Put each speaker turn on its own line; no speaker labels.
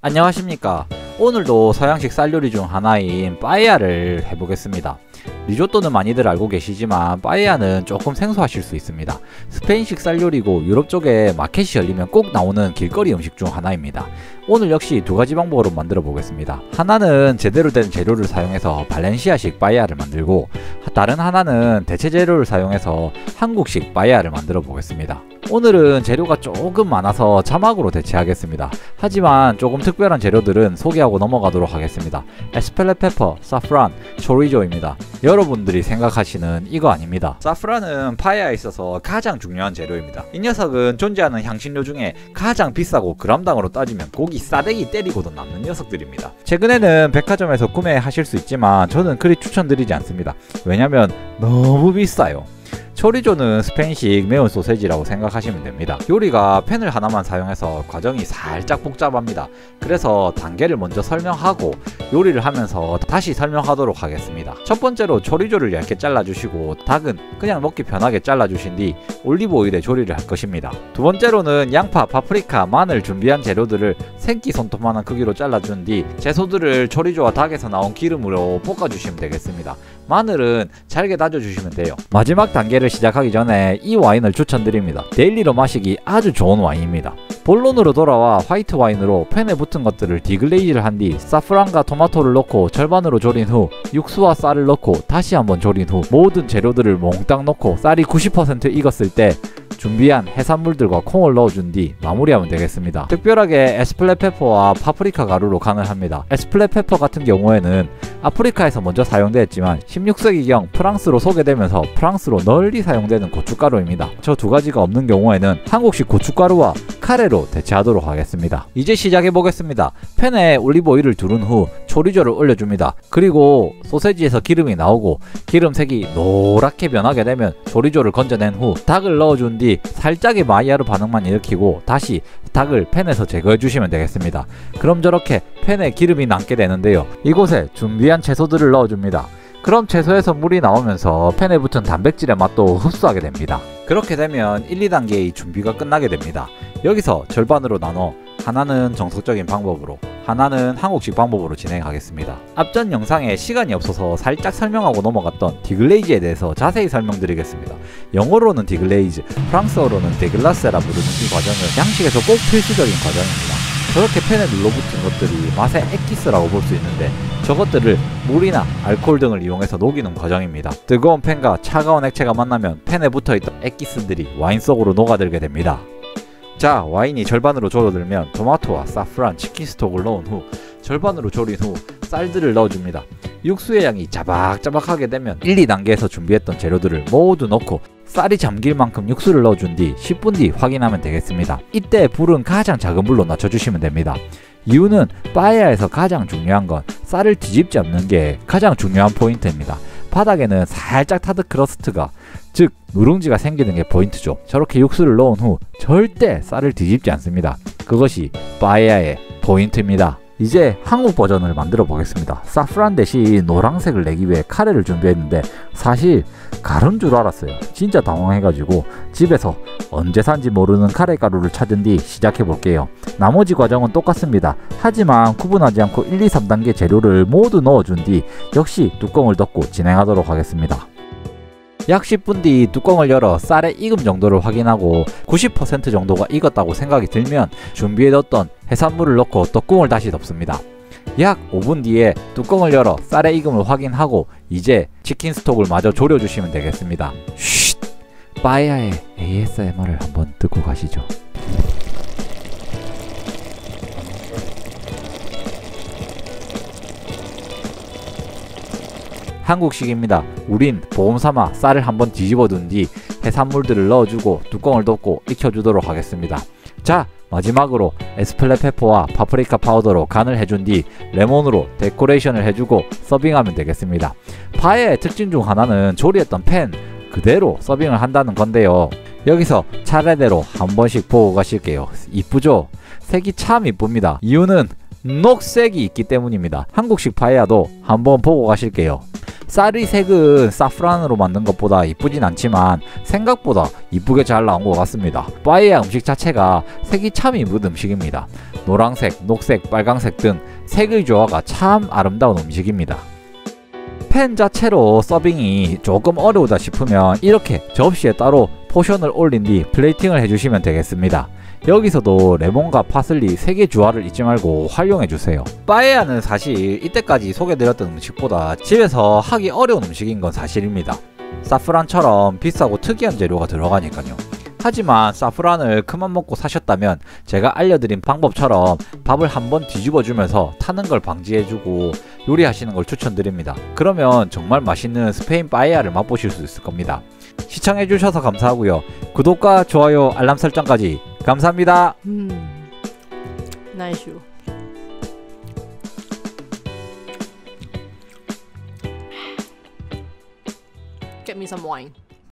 안녕하십니까. 오늘도 서양식 쌀요리 중 하나인 빠에야를 해보겠습니다. 리조또는 많이들 알고 계시지만 빠에야는 조금 생소하실 수 있습니다. 스페인식 쌀요리고 유럽 쪽에 마켓이 열리면 꼭 나오는 길거리 음식 중 하나입니다. 오늘 역시 두 가지 방법으로 만들어 보겠습니다. 하나는 제대로 된 재료를 사용해서 발렌시아식 빠에야를 만들고, 다른 하나는 대체 재료를 사용해서 한국식 빠에야를 만들어 보겠습니다. 오늘은 재료가 조금 많아서 자막으로 대체하겠습니다. 하지만 조금 특별한 재료들은 소개하고 넘어가도록 하겠습니다. 에스펠레페퍼, 사프란, 초리조입니다. 여러분들이 생각하시는 이거 아닙니다. 사프란은 빠에야에 있어서 가장 중요한 재료입니다. 이 녀석은 존재하는 향신료 중에 가장 비싸고 그람당으로 따지면 고기 싸대기 때리고도 남는 녀석들입니다. 최근에는 백화점에서 구매하실 수 있지만 저는 그리 추천드리지 않습니다. 왜냐면 너무 비싸요. 초리조는 스페인식 매운 소세지라고 생각하시면 됩니다. 요리가 팬을 하나만 사용해서 과정이 살짝 복잡합니다. 그래서 단계를 먼저 설명하고 요리를 하면서 다시 설명하도록 하겠습니다. 첫 번째로 초리조를 얇게 잘라주시고, 닭은 그냥 먹기 편하게 잘라주신 뒤 올리브 오일에 조리를 할 것입니다. 두 번째로는 양파, 파프리카, 마늘 준비한 재료들을 생기 손톱만한 크기로 잘라준 뒤 채소들을 초리조와 닭에서 나온 기름으로 볶아주시면 되겠습니다. 마늘은 잘게 다져주시면 돼요. 마지막 단계를 시작하기 전에 이 와인을 추천드립니다. 데일리로 마시기 아주 좋은 와인입니다. 본론으로 돌아와 화이트 와인으로 팬에 붙은 것들을 디글레이즈를 한 뒤 사프란과 토마토를 넣고 절반으로 졸인 후 육수와 쌀을 넣고 다시 한번 졸인 후 모든 재료들을 몽땅 넣고 쌀이 90% 익었을 때 준비한 해산물들과 콩을 넣어준 뒤 마무리하면 되겠습니다. 특별하게 에스플레페퍼와 파프리카 가루로 간을 합니다. 에스플레페퍼 같은 경우에는 아프리카에서 먼저 사용되었지만 16세기경 프랑스로 소개되면서 프랑스로 널리 사용되는 고춧가루입니다. 저 두 가지가 없는 경우에는 한국식 고춧가루와 카레로 대체하도록 하겠습니다. 이제 시작해보겠습니다. 팬에 올리브 오일을 두른 후 초리조를 올려줍니다. 그리고 소세지에서 기름이 나오고 기름색이 노랗게 변하게 되면 초리조를 건져낸 후 닭을 넣어준 뒤 살짝의 마이야르 반응만 일으키고 다시 닭을 팬에서 제거해 주시면 되겠습니다. 그럼 저렇게 팬에 기름이 남게 되는데요. 이곳에 준비한 채소들을 넣어줍니다. 그럼 채소에서 물이 나오면서 팬에 붙은 단백질의 맛도 흡수하게 됩니다. 그렇게 되면 1, 2단계의 준비가 끝나게 됩니다. 여기서 절반으로 나눠 하나는 정석적인 방법으로, 하나는 한국식 방법으로 진행하겠습니다. 앞전 영상에 시간이 없어서 살짝 설명하고 넘어갔던 디글레이즈에 대해서 자세히 설명드리겠습니다. 영어로는 디글레이즈, 프랑스어로는 데글라스라 부르는 이 과정은 양식에서 꼭 필수적인 과정입니다. 저렇게 팬에 눌러붙은 것들이 맛의 엑기스라고 볼 수 있는데, 저것들을 물이나 알코올 등을 이용해서 녹이는 과정입니다. 뜨거운 팬과 차가운 액체가 만나면 팬에 붙어있던 엑기스들이 와인 속으로 녹아들게 됩니다. 자, 와인이 절반으로 졸어들면 토마토와 사프란, 치킨 스톡을 넣은 후 절반으로 졸인 후 쌀들을 넣어줍니다. 육수의 양이 자박자박하게 되면 1, 2단계에서 준비했던 재료들을 모두 넣고 쌀이 잠길 만큼 육수를 넣어준 뒤 10분 뒤 확인하면 되겠습니다. 이때 불은 가장 작은 불로 낮춰주시면 됩니다. 이유는 빠에야에서 가장 중요한 건 쌀을 뒤집지 않는 게 가장 중요한 포인트입니다. 바닥에는 살짝 타드 크러스트가, 즉 누룽지가 생기는 게 포인트죠. 저렇게 육수를 넣은 후 절대 쌀을 뒤집지 않습니다. 그것이 빠에야의 포인트입니다. 이제 한국 버전을 만들어 보겠습니다. 사프란 대신 노란색을 내기 위해 카레를 준비했는데 사실 가루인 줄 알았어요. 진짜 당황해가지고 집에서 언제 산지 모르는 카레 가루를 찾은 뒤 시작해 볼게요. 나머지 과정은 똑같습니다. 하지만 구분하지 않고 1, 2, 3단계 재료를 모두 넣어준 뒤 역시 뚜껑을 덮고 진행하도록 하겠습니다. 약 10분 뒤 뚜껑을 열어 쌀의 익음 정도를 확인하고 90% 정도가 익었다고 생각이 들면 준비해뒀던 해산물을 넣고 뚜껑을 다시 덮습니다. 약 5분 뒤에 뚜껑을 열어 쌀의 익음을 확인하고 이제 치킨 스톡을 마저 졸여주시면 되겠습니다. 쉿! 빠에야의 ASMR을 한번 듣고 가시죠. 한국식입니다. 우린 보험삼아 쌀을 한번 뒤집어 둔 뒤 해산물들을 넣어주고 뚜껑을 덮고 익혀주도록 하겠습니다. 자, 마지막으로 에스플레페퍼와 파프리카 파우더로 간을 해준 뒤 레몬으로 데코레이션을 해주고 서빙하면 되겠습니다. 빠에야의 특징 중 하나는 조리했던 팬 그대로 서빙을 한다는 건데요. 여기서 차례대로 한 번씩 보고 가실게요. 이쁘죠? 색이 참 이쁩니다. 이유는 녹색이 있기 때문입니다. 한국식 빠에야도 한번 보고 가실게요. 쌀의 색은 사프란으로 만든 것보다 이쁘진 않지만 생각보다 이쁘게 잘 나온 것 같습니다. 빠에야 음식 자체가 색이 참 이쁜 음식입니다. 노란색, 녹색, 빨강색 등 색의 조화가 참 아름다운 음식입니다. 팬 자체로 서빙이 조금 어려우다 싶으면 이렇게 접시에 따로 포션을 올린 뒤 플레이팅을 해주시면 되겠습니다. 여기서도 레몬과 파슬리 3개 조화를 잊지 말고 활용해주세요. 빠에야는 사실 이때까지 소개드렸던 음식보다 집에서 하기 어려운 음식인 건 사실입니다. 사프란처럼 비싸고 특이한 재료가 들어가니까요. 하지만 사프란을 큰맘 먹고 사셨다면 제가 알려드린 방법처럼 밥을 한번 뒤집어주면서 타는 걸 방지해주고 요리하시는 걸 추천드립니다. 그러면 정말 맛있는 스페인 빠에야를 맛보실 수 있을 겁니다. 시청해주셔서 감사하고요. 구독과 좋아요, 알람 설정까지 감사합니다.
Nice. Get me some wine.